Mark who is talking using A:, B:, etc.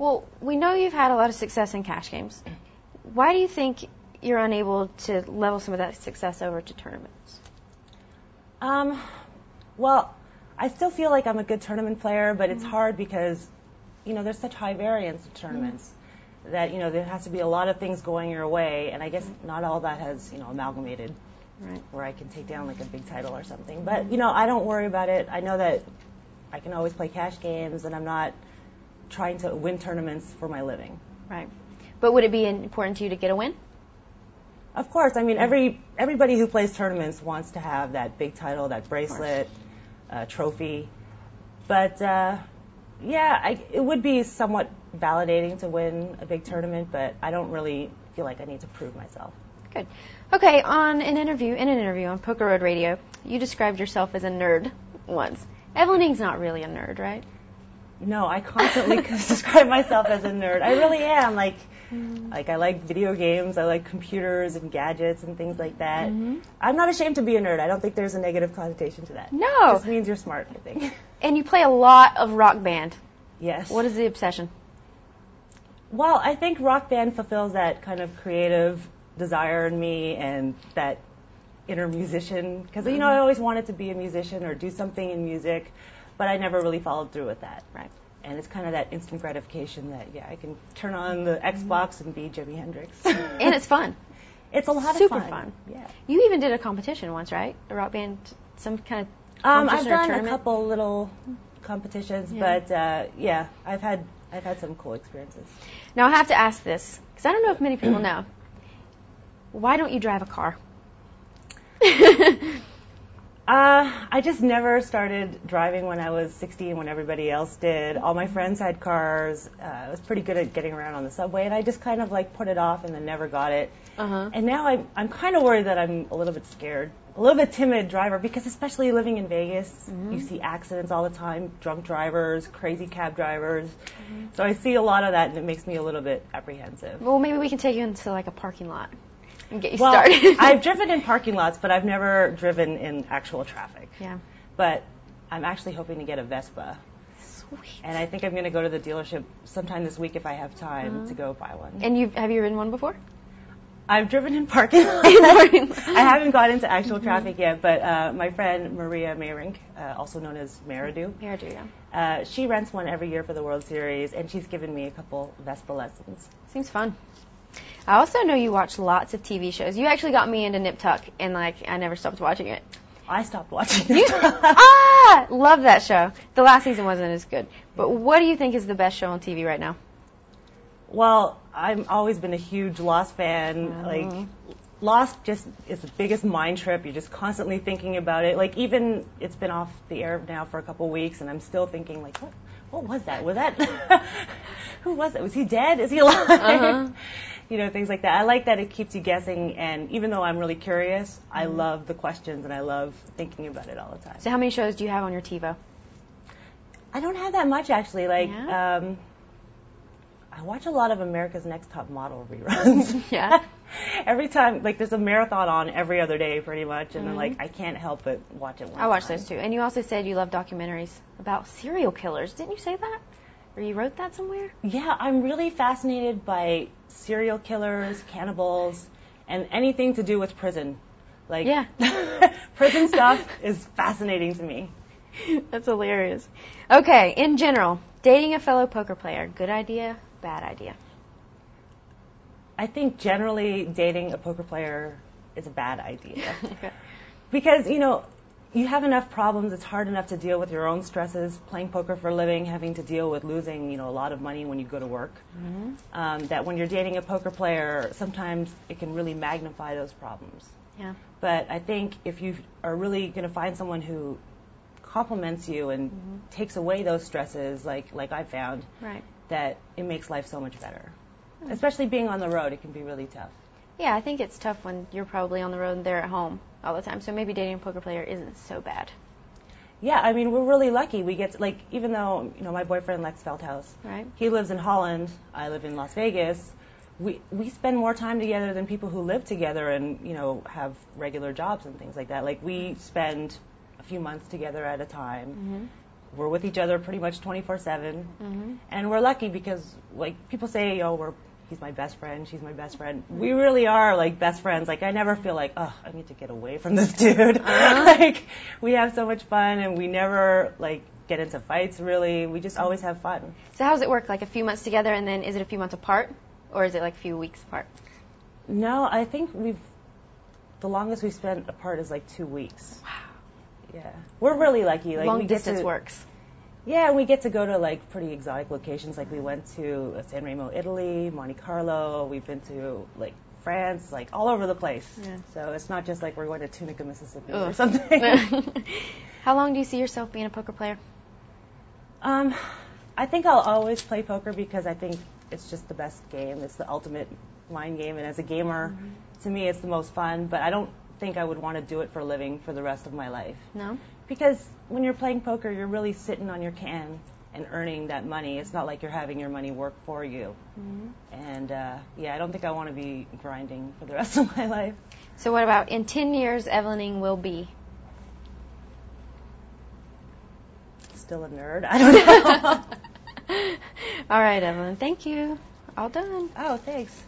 A: Well, we know you've had a lot of success in cash games. Why do you think you're unable to level some of that success over to tournaments?
B: Well, I still feel like I'm a good tournament player, but it's hard because, there's such high variance in tournaments that, there has to be a lot of things going your way, and I guess not all that has, amalgamated where I can take down like a big title or something. But, I don't worry about it. I know that I can always play cash games, and I'm not trying to win tournaments for my living.
A: Right. But would it be important to you to get a win?
B: Of course. I mean, everybody who plays tournaments wants to have that big title, that bracelet, trophy. But, it would be somewhat validating to win a big tournament, but I don't really feel like I need to prove myself.
A: Good. Okay, in an interview on Poker Road Radio, you described yourself as a nerd once. Evelyn Ng's not really a nerd, right? No,
B: I constantly describe myself as a nerd. I really am. Like I like video games, I like computers and gadgets and things like that. I'm not ashamed to be a nerd. I don't think there's a negative connotation to that.
A: No.
B: It just means you're smart, I think.
A: And you play a lot of Rock Band.
B: Yes.
A: What is the obsession?
B: Well, I think Rock Band fulfills that kind of creative desire in me and that inner musician. Because, I always wanted to be a musician or do something in music, but I never really followed through with that.
A: Right.
B: And it's kind of that instant gratification that, I can turn on the Xbox and be Jimi Hendrix.
A: And it's fun.
B: It's a lot
A: Super
B: of fun.
A: Super fun.
B: Yeah.
A: You even did a competition once, right? A Rock Band, some kind of competition
B: I've done
A: or
B: a couple little competitions, but I've had some cool experiences.
A: Now I have to ask this, because I don't know if many people know. Why don't you drive a car?
B: I just never started driving when I was 16 when everybody else did. All my friends had cars. I was pretty good at getting around on the subway, and I just kind of like put it off and then never got it. And now I'm kind of worried that I'm a little bit scared, a little bit timid driver, because especially living in Vegas, you see accidents all the time, drunk drivers, crazy cab drivers. So I see a lot of that, and it makes me a little bit apprehensive.
A: Well, maybe we can take you into like a parking lot and get you started.
B: I've driven in parking lots, but I've never driven in actual traffic.
A: Yeah.
B: But I'm actually hoping to get a Vespa.
A: Sweet.
B: And I think I'm going to go to the dealership sometime this week if I have time to go buy one.
A: And have you ridden one before?
B: I've driven in parking lots. I haven't got into actual traffic yet, but my friend Maria Meyrink, also known as Maridu, she rents one every year for the World Series, and she's given me a couple Vespa lessons.
A: Seems fun. I also know you watch lots of TV shows. You actually got me into Nip Tuck, and I never stopped watching it.
B: I stopped watching it.
A: Love that show. The last season wasn't as good. But what do you think is the best show on TV right now?
B: Well, I've always been a huge Lost fan. Like, Lost just is the biggest mind trip. You're just constantly thinking about it. Like, even it's been off the air now for a couple weeks, and I'm still thinking, like, what was that? Was that who was it? Was he dead? Is he alive? Things like that. I like that it keeps you guessing, and even though I'm really curious, I love the questions, and I love thinking about it all the time.
A: So how many shows do you have on your TiVo?
B: I don't have that much, actually. I watch a lot of America's Next Top Model reruns.
A: Yeah.
B: Every time, there's a marathon on every other day, pretty much, and then, I can't help but watch it one
A: I watch
B: time.
A: those, too. And you also said you love documentaries about serial killers. Didn't you say that? Or you wrote that somewhere?
B: Yeah, I'm really fascinated by serial killers, cannibals, and anything to do with prison. Prison stuff is fascinating to me.
A: That's hilarious. Okay, in general, dating a fellow poker player, good idea, bad idea?
B: I think generally dating a poker player is a bad idea. Because, you have enough problems. It's hard enough to deal with your own stresses, playing poker for a living, having to deal with losing, a lot of money when you go to work. That when you're dating a poker player, sometimes it can really magnify those problems.
A: Yeah.
B: But I think if you are really going to find someone who compliments you and takes away those stresses, like I found, that it makes life so much better. Especially being on the road, it can be really tough.
A: Yeah, I think it's tough when you're probably on the road and they're at home all the time. So maybe dating a poker player isn't so bad.
B: Yeah, I mean, we're really lucky. We get to, even though, my boyfriend Lex Feldhaus, he lives in Holland, I live in Las Vegas, we spend more time together than people who live together and, have regular jobs and things like that. We spend a few months together at a time. we're with each other pretty much 24/7, and we're lucky because like people say, oh, he's my best friend, she's my best friend. We really are like best friends. Like I never feel like, oh, I need to get away from this dude. Like we have so much fun, and we never like get into fights. Really, we just always have fun.
A: So how does it work? Like a few months together, and then is it a few months apart, or is it like a few weeks apart?
B: No, I think the longest we've spent apart is like 2 weeks.
A: Wow.
B: Yeah, we're really lucky. Like
A: Long distance works.
B: Yeah, we get to go to like pretty exotic locations. Like we went to San Remo, Italy, Monte Carlo. We've been to like France, like all over the place. Yeah. So it's not just like we're going to Tunica, Mississippi or something.
A: How long do you see yourself being a poker player?
B: I think I'll always play poker because I think it's just the best game. It's the ultimate mind game, and as a gamer, to me, it's the most fun. But I don't think I would want to do it for a living for the rest of my life.
A: No?
B: Because when you're playing poker, you're really sitting on your can and earning that money. It's not like you're having your money work for you. And yeah, I don't think I want to be grinding for the rest of my life.
A: So what about in 10 years, Evelyn Ng will be?
B: Still a nerd? I don't know.
A: All right, Evelyn. Thank you. All done.
B: Oh, thanks.